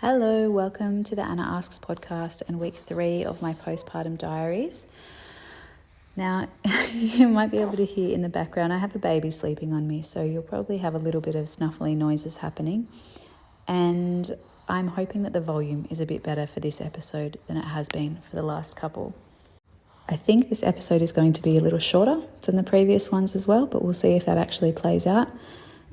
Hello, welcome to the Anna Asks podcast and week 3 of my postpartum diaries. Now, you might be able to hear in the background, I have a baby sleeping on me, so you'll probably have a little bit of snuffly noises happening. And I'm hoping that the volume is a bit better for this episode than it has been for the last couple. I think this episode is going to be a little shorter than the previous ones as well, but we'll see if that actually plays out.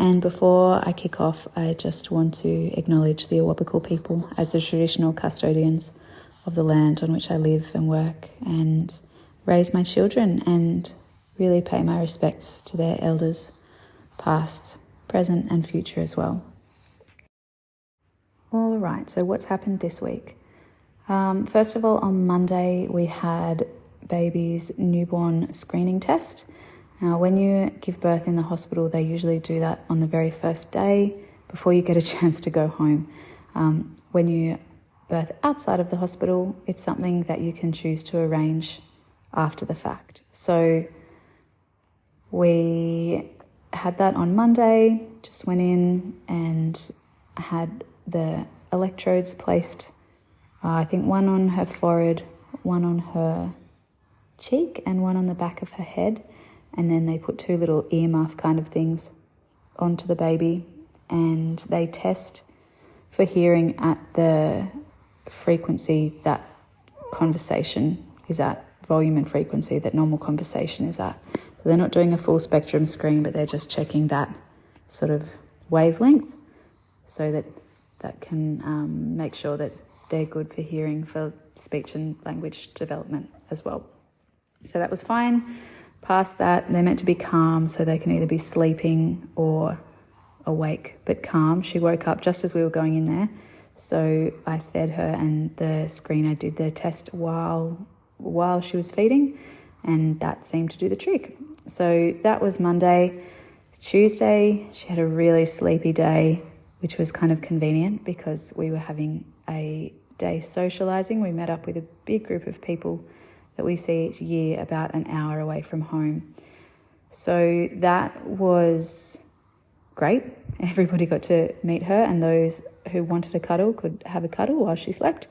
And before I kick off, I just want to acknowledge the Awabakal people as the traditional custodians of the land on which I live and work and raise my children, and really pay my respects to their elders, past, present and future as well. All right, so what's happened this week? First of all, on Monday, we had baby's newborn screening test. Now, when you give birth in the hospital, they usually do that on the very first day before you get a chance to go home. When you birth outside of the hospital, it's something that you can choose to arrange after the fact. So we had that on Monday, just went in and had the electrodes placed, I think one on her forehead, one on her cheek and one on the back of her head. And then they put 2 little earmuff kind of things onto the baby, and they test for hearing at the frequency that conversation is at, volume and frequency that normal conversation is at. So they're not doing a full spectrum screen, but they're just checking that sort of wavelength so that can make sure that they're good for hearing, for speech and language development as well. So that was fine. Past that, they're meant to be calm, so they can either be sleeping or awake, but calm. She woke up just as we were going in there, so I fed her, and the screener did the test while she was feeding, and that seemed to do the trick. So that was Monday. Tuesday, she had a really sleepy day, which was kind of convenient because we were having a day socialising. We met up with a big group of people that we see each year about an hour away from home. So that was great. Everybody got to meet her, and those who wanted a cuddle could have a cuddle while she slept.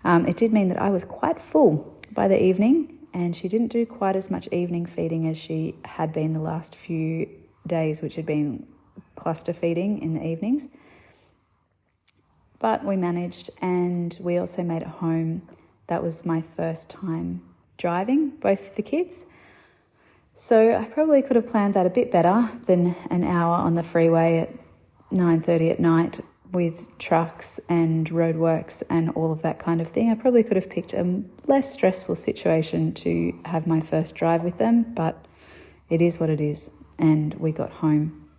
It did mean that I was quite full by the evening, and she didn't do quite as much evening feeding as she had been the last few days, which had been cluster feeding in the evenings. But we managed, and we also made it home. That was my first time driving both the kids. So I probably could have planned that a bit better than an hour on the freeway at 9:30 at night with trucks and roadworks and all of that kind of thing. I probably could have picked a less stressful situation to have my first drive with them, but it is what it is, and we got home.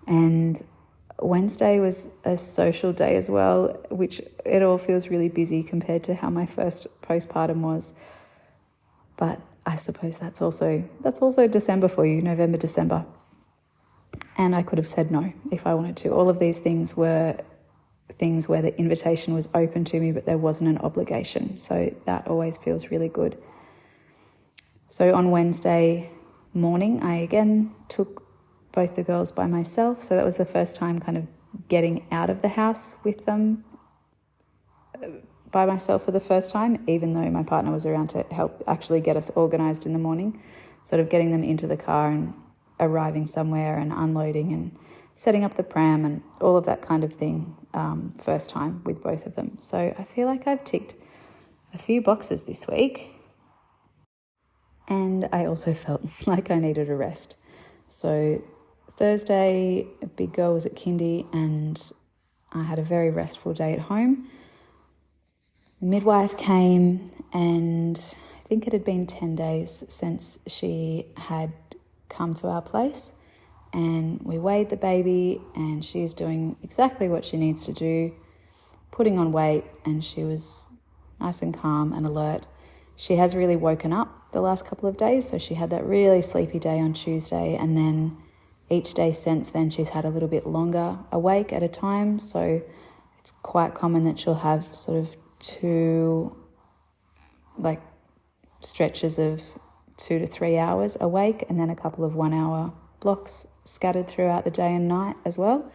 And Wednesday was a social day as well, which it all feels really busy compared to how my first postpartum was. But I suppose that's also December for you, November, December. And I could have said no if I wanted to. All of these things were things where the invitation was open to me, but there wasn't an obligation. So that always feels really good. So on Wednesday morning, I again took both the girls by myself. So that was the first time kind of getting out of the house with them by myself for the first time, even though my partner was around to help actually get us organised in the morning, sort of getting them into the car and arriving somewhere and unloading and setting up the pram and all of that kind of thing, first time with both of them. So I feel like I've ticked a few boxes this week, and I also felt like I needed a rest. So Thursday, a big girl was at kindy, and I had a very restful day at home. The midwife came, and I think it had been 10 days since she had come to our place, and we weighed the baby, and she's doing exactly what she needs to do, putting on weight, and she was nice and calm and alert. She has really woken up the last couple of days, so she had that really sleepy day on Tuesday, and then each day since then she's had a little bit longer awake at a time. So it's quite common that she'll have sort of 2 stretches of 2 to 3 hours awake, and then a couple of 1-hour blocks scattered throughout the day and night as well.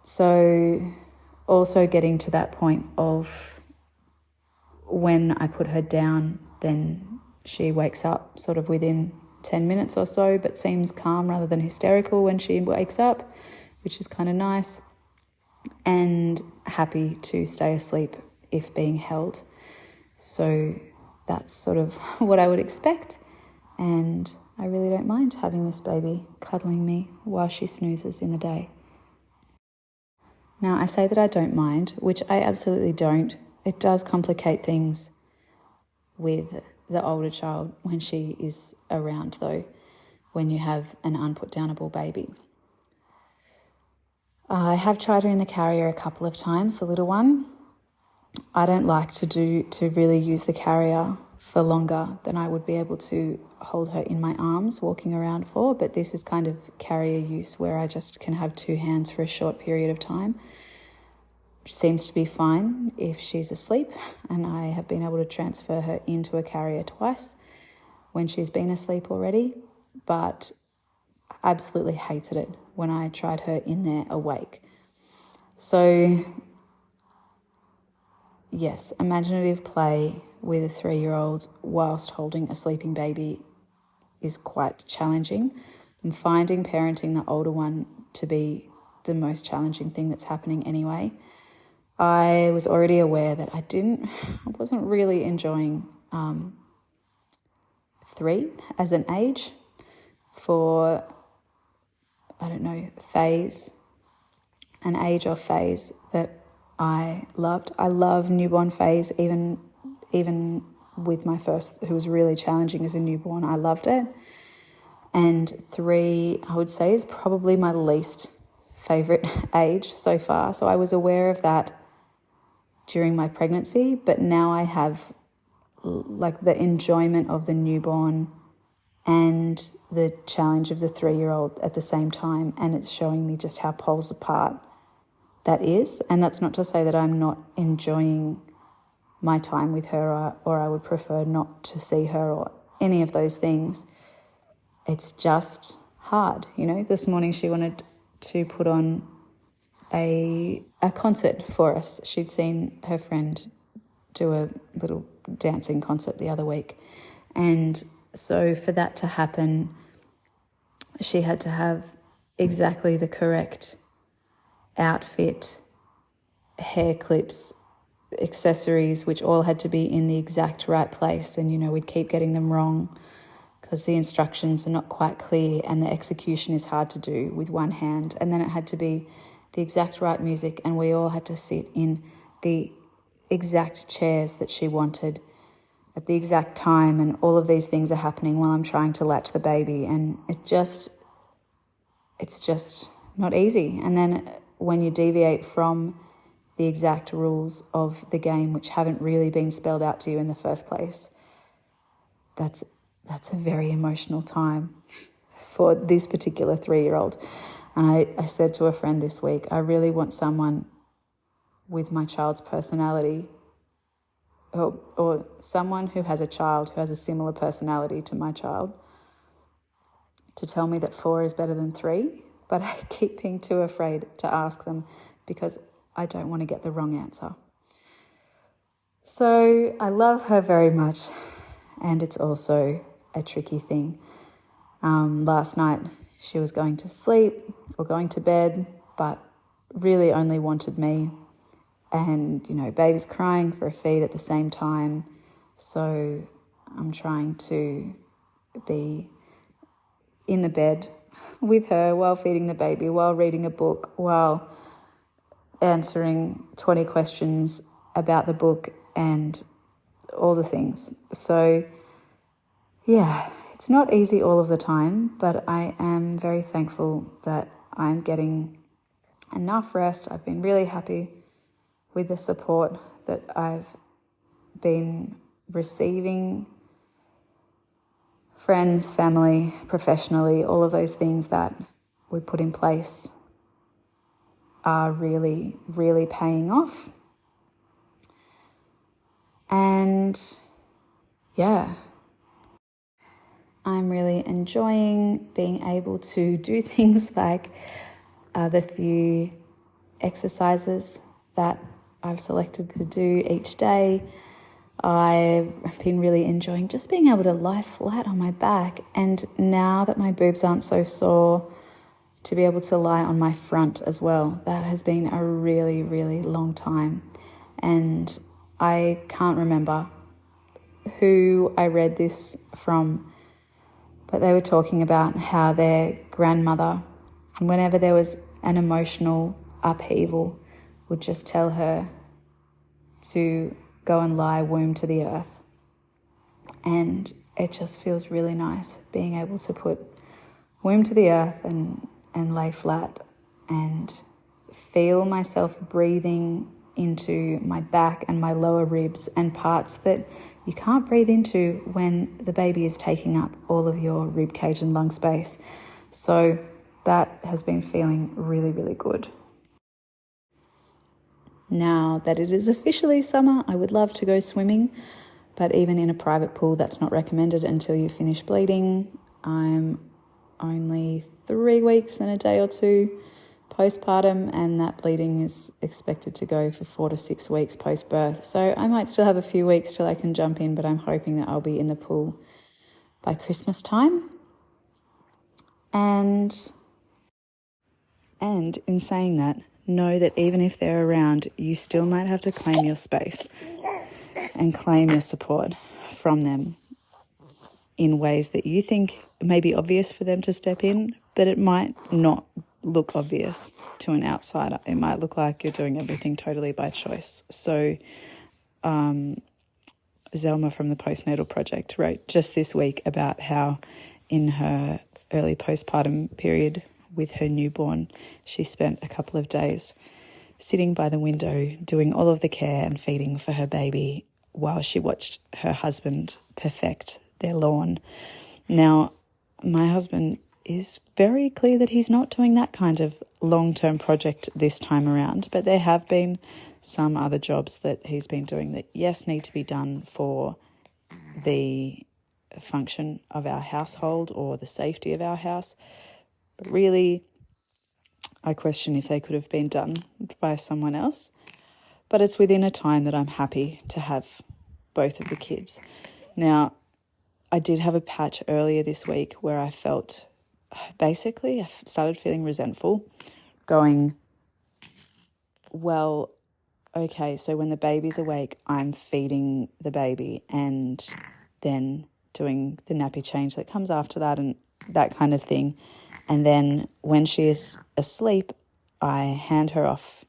So also getting to that point of when I put her down, then she wakes up sort of within 10 minutes or so, but seems calm rather than hysterical when she wakes up, which is kind of nice, and happy to stay asleep if being held. So that's sort of what I would expect, and I really don't mind having this baby cuddling me while she snoozes in the day. Now, I say that I don't mind, which I absolutely don't. It does complicate things with the older child when she is around, though, when you have an unput-downable baby. I have tried her in the carrier a couple of times, the little one. I don't like to really use the carrier for longer than I would be able to hold her in my arms walking around for, but this is kind of carrier use where I just can have two hands for a short period of time. Which seems to be fine if she's asleep, and I have been able to transfer her into a carrier twice when she's been asleep already, but absolutely hated it when I tried her in there awake. So yes, imaginative play with a 3-year-old whilst holding a sleeping baby is quite challenging. I'm finding parenting the older one to be the most challenging thing that's happening anyway. I was already aware that I wasn't really enjoying 3 as an age for, an age or phase that I loved. I love newborn phase, even with my first, who was really challenging as a newborn. I loved it. And 3, I would say, is probably my least favourite age so far. So I was aware of that during my pregnancy, but now I have like the enjoyment of the newborn and the challenge of the 3-year-old at the same time, and it's showing me just how poles apart that is. And that's not to say that I'm not enjoying my time with her, or I would prefer not to see her, or any of those things. It's just hard, This morning she wanted to put on a concert for us. She'd seen her friend do a little dancing concert the other week, and so for that to happen, she had to have exactly the correct outfit, hair clips, accessories, which all had to be in the exact right place. And, we'd keep getting them wrong because the instructions are not quite clear and the execution is hard to do with one hand. And then it had to be the exact right music, and we all had to sit in the exact chairs that she wanted at the exact time, and all of these things are happening while I'm trying to latch the baby, and it's just not easy. And then when you deviate from the exact rules of the game, which haven't really been spelled out to you in the first place, that's a very emotional time for this particular 3-year-old. And I said to a friend this week, I really want someone with my child's personality, or someone who has a child who has a similar personality to my child, to tell me that 4 is better than 3, but I keep being too afraid to ask them because I don't want to get the wrong answer. So I love her very much, and it's also a tricky thing. Last night she was going to sleep or going to bed, but really only wanted me. And, baby's crying for a feed at the same time. So I'm trying to be in the bed with her while feeding the baby, while reading a book, while answering 20 questions about the book and all the things. So, yeah, it's not easy all of the time, but I am very thankful that I'm getting enough rest. I've been really happy with the support that I've been receiving, friends, family, professionally, all of those things that we put in place are really, really paying off. And yeah, I'm really enjoying being able to do things like the few exercises that I've selected to do each day. I've been really enjoying just being able to lie flat on my back, and now that my boobs aren't so sore, to be able to lie on my front as well. That has been a really, really long time, and I can't remember who I read this from, but they were talking about how their grandmother, whenever there was an emotional upheaval, would just tell her to go and lie womb to the earth. And it just feels really nice being able to put womb to the earth and lay flat and feel myself breathing into my back and my lower ribs and parts that you can't breathe into when the baby is taking up all of your rib cage and lung space. So that has been feeling really, really good. Now that it is officially summer, I would love to go swimming, but even in a private pool, that's not recommended until you finish bleeding. I'm only 3 weeks and a day or two postpartum, and that bleeding is expected to go for 4 to 6 weeks post-birth. So I might still have a few weeks till I can jump in, but I'm hoping that I'll be in the pool by Christmas time. And in saying that, know that even if they're around, you still might have to claim your space and claim your support from them in ways that you think may be obvious for them to step in, but it might not look obvious to an outsider. It might look like you're doing everything totally by choice. So Zelma from the Postnatal Project wrote just this week about how in her early postpartum period with her newborn, she spent a couple of days sitting by the window doing all of the care and feeding for her baby while she watched her husband perfect their lawn. Now, my husband is very clear that he's not doing that kind of long-term project this time around, but there have been some other jobs that he's been doing that, yes, need to be done for the function of our household or the safety of our house. But really, I question if they could have been done by someone else. But it's within a time that I'm happy to have both of the kids. Now, I did have a patch earlier this week where I felt, basically, I started feeling resentful, going, well, okay, so when the baby's awake, I'm feeding the baby and then doing the nappy change that comes after that and that kind of thing. And then when she is asleep, I hand her off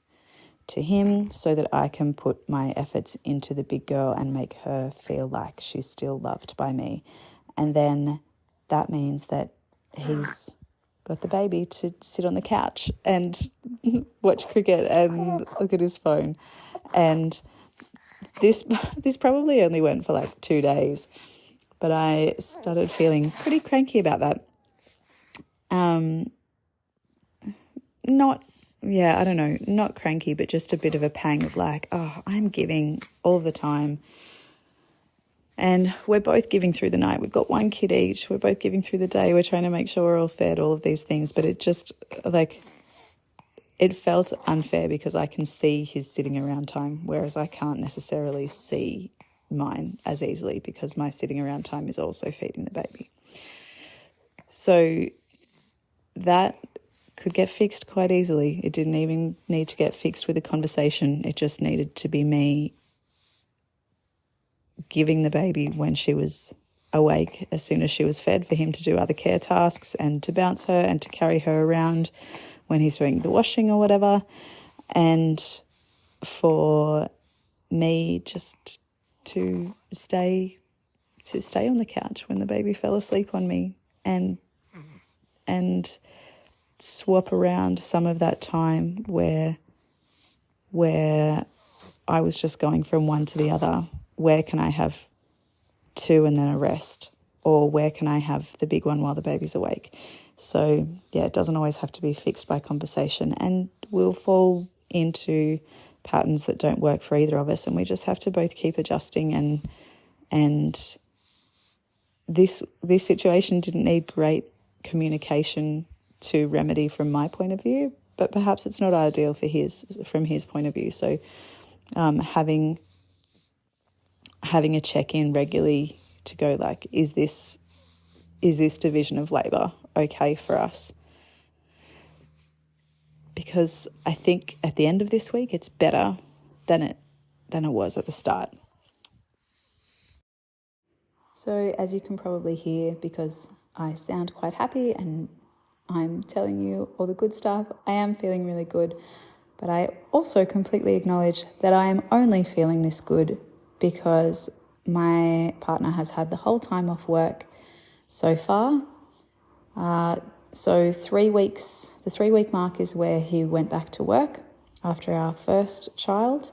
to him so that I can put my efforts into the big girl and make her feel like she's still loved by me. And then that means that he's got the baby to sit on the couch and watch cricket and look at his phone. And this probably only went for like 2 days, but I started feeling pretty cranky about that. Not cranky, but just a bit of a pang of like, oh, I'm giving all the time. And we're both giving through the night. We've got 1 kid each. We're both giving through the day. We're trying to make sure we're all fed, all of these things. But it just, it felt unfair because I can see his sitting around time, whereas I can't necessarily see mine as easily because my sitting around time is also feeding the baby. So that could get fixed quite easily. It didn't even need to get fixed with a conversation. It just needed to be me giving the baby when she was awake, as soon as she was fed, for him to do other care tasks and to bounce her and to carry her around when he's doing the washing or whatever, and for me just to stay on the couch when the baby fell asleep on me and swap around some of that time where I was just going from one to the other. Where can I have 2 and then a rest? Or where can I have the big one while the baby's awake? So, yeah, it doesn't always have to be fixed by conversation, and we'll fall into patterns that don't work for either of us, and we just have to both keep adjusting. And this situation didn't need great communication to remedy from my point of view, but perhaps it's not ideal from his point of view. So having a check-in regularly to go like, is this division of labour okay for us? Because I think at the end of this week it's better than it was at the start. So as you can probably hear, because I sound quite happy and I'm telling you all the good stuff, I am feeling really good. But I also completely acknowledge that I am only feeling this good because my partner has had the whole time off work so far. So 3 weeks, the 3-week mark is where he went back to work after our first child.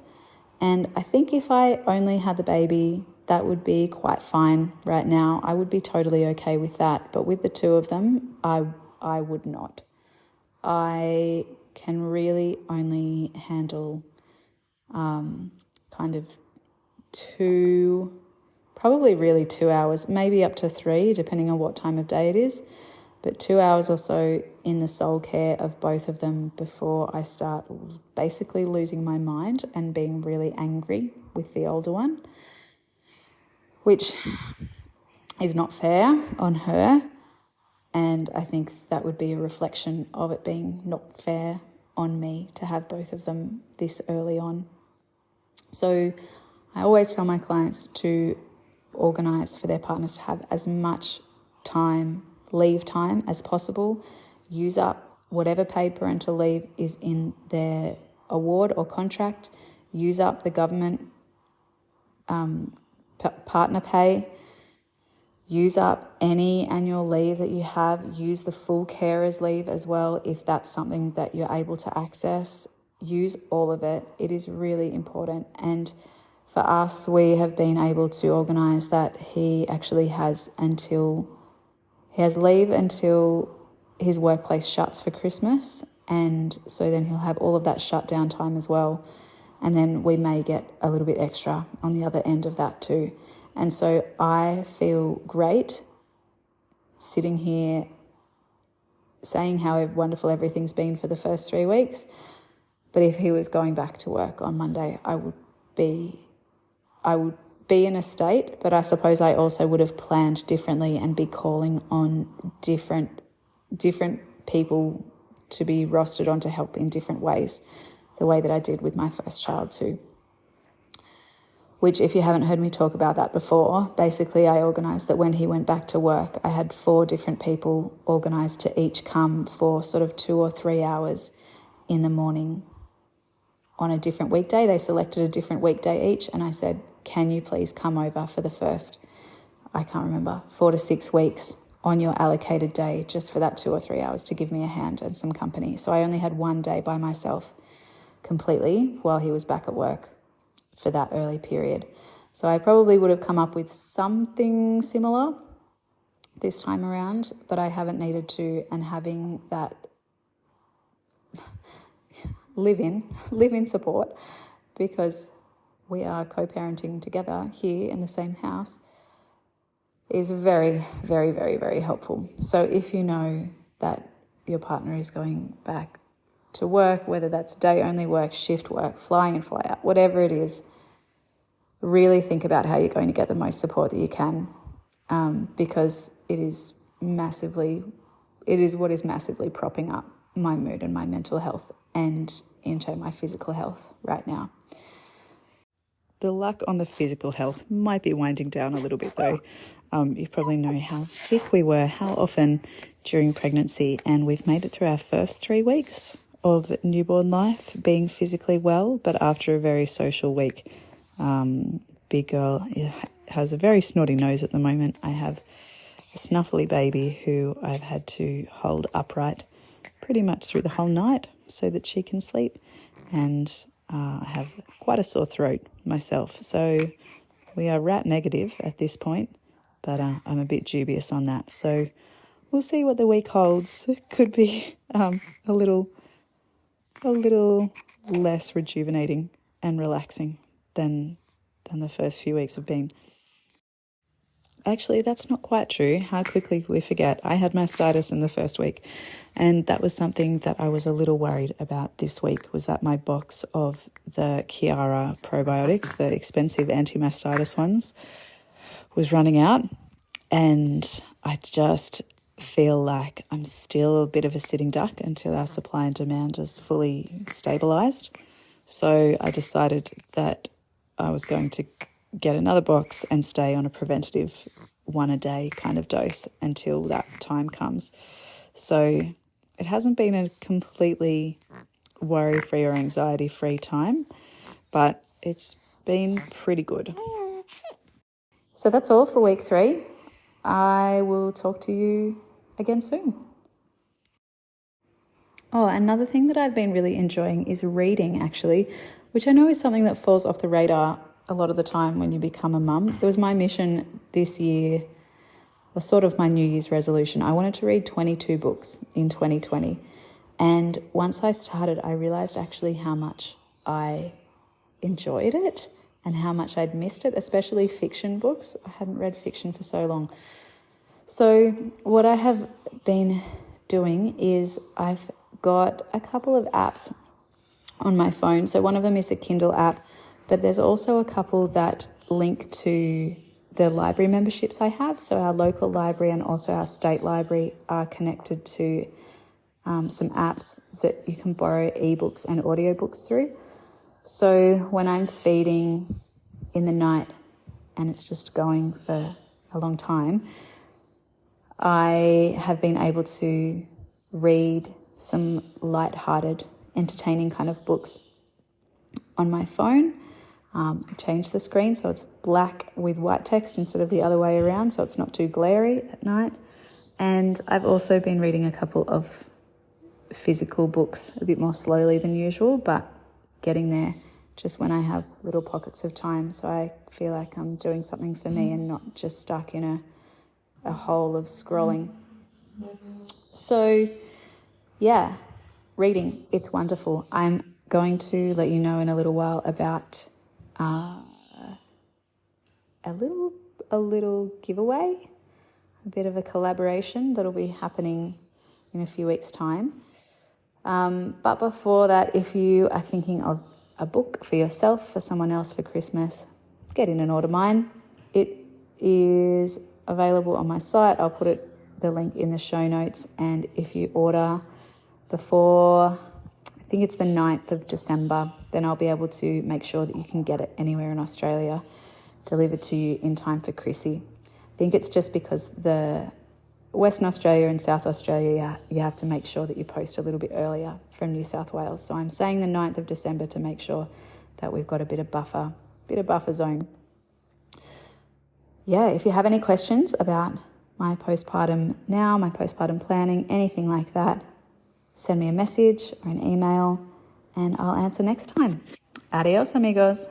And I think if I only had the baby, that would be quite fine right now. I would be totally okay with that. But with the two of them, I would not. I can really only handle kind of 2 hours, maybe up to 3, depending on what time of day it is. But 2 hours or so in the sole care of both of them before I start basically losing my mind and being really angry with the older one, which is not fair on her. And I think that would be a reflection of it being not fair on me to have both of them this early on. So I always tell my clients to organise for their partners to have as much leave time as possible. Use up whatever paid parental leave is in their award or contract. Use up the government partner pay. Use up any annual leave that you have. Use the full carers leave as well if that's something that you're able to access. Use all of it. It is really important. And for us, we have been able to organise that he actually has leave until his workplace shuts for Christmas, and so then he'll have all of that shutdown time as well. And then we may get a little bit extra on the other end of that too. And so I feel great sitting here saying how wonderful everything's been for the first 3 weeks. But if he was going back to work on Monday, I would be in a state, but I suppose I also would have planned differently and be calling on different people to be rostered on to help in different ways, the way that I did with my first child too. Which, if you haven't heard me talk about that before, basically I organised that when he went back to work, I had 4 different people organised to each come for sort of 2 or 3 hours in the morning on a different weekday. They selected a different weekday each, and I said, can you please come over for the first, 4 to 6 weeks on your allocated day, just for that 2 or 3 hours to give me a hand and some company. So I only had 1 day by myself completely while he was back at work for that early period. So I probably would have come up with something similar this time around, but I haven't needed to, and having that live-in support, because we are co-parenting together here in the same house, is very, very, very, very helpful. So if you know that your partner is going back to work, whether that's day-only work, shift work, fly in, fly out, whatever it is, really think about how you're going to get the most support that you can, because it is what is massively propping up my mood and my mental health and into my physical health right now. The luck on the physical health might be winding down a little bit though. You probably know how sick we were, how often during pregnancy, and we've made it through our first 3 weeks of newborn life being physically well, but after a very social week. Big girl has a very snotty nose at the moment. I have a snuffly baby who I've had to hold upright pretty much through the whole night so that she can sleep, and I have quite a sore throat myself. So we are rat negative at this point, but I'm a bit dubious on that. So we'll see what the week holds. It could be a little less rejuvenating and relaxing than the first few weeks have been. actually, that's not quite true. How quickly we forget. I had mastitis in the first week, and that was something that I was a little worried about this week, was that my box of the Chiara probiotics, the expensive anti-mastitis ones, was running out. And I just feel like I'm still a bit of a sitting duck until our supply and demand is fully stabilised. So I decided that I was going to get another box and stay on a preventative 1 a day kind of dose until that time comes. So it hasn't been a completely worry-free or anxiety-free time, but it's been pretty good. So that's all for week 3. I will talk to you again soon. Oh, another thing that I've been really enjoying is reading, actually, which I know is something that falls off the radar a lot of the time when you become a mum. It was my mission this year, or sort of my New Year's resolution. I wanted to read 22 books in 2020. And once I started, I realised actually how much I enjoyed it and how much I'd missed it, especially fiction books. I hadn't read fiction for so long. So what I have been doing is I've got a couple of apps on my phone. So one of them is the Kindle app, but there's also a couple that link to the library memberships I have. So our local library and also our state library are connected to some apps that you can borrow ebooks and audiobooks through. So when I'm feeding in the night and it's just going for a long time, I have been able to read some light-hearted, entertaining kind of books on my phone. I changed the screen so it's black with white text instead of the other way around, so it's not too glary at night. And I've also been reading a couple of physical books a bit more slowly than usual, but getting there just when I have little pockets of time. So I feel like I'm doing something for me and not just stuck in a hole of scrolling. So, yeah, reading, it's wonderful. I'm going to let you know in a little while about a little giveaway, a bit of a collaboration that'll be happening in a few weeks' time. But before that, if you are thinking of a book for yourself, for someone else for Christmas, get in and order mine. It is available on my site. I'll put the link in the show notes. And if you order before, I think it's the 9th of December, then I'll be able to make sure that you can get it anywhere in Australia delivered to you in time for Chrissy. I think it's just because the Western Australia and South Australia, you have to make sure that you post a little bit earlier from New South Wales. So I'm saying the 9th of December to make sure that we've got a bit of buffer zone. Yeah, if you have any questions about my postpartum now, my postpartum planning, anything like that, send me a message or an email and I'll answer next time. Adios, amigos.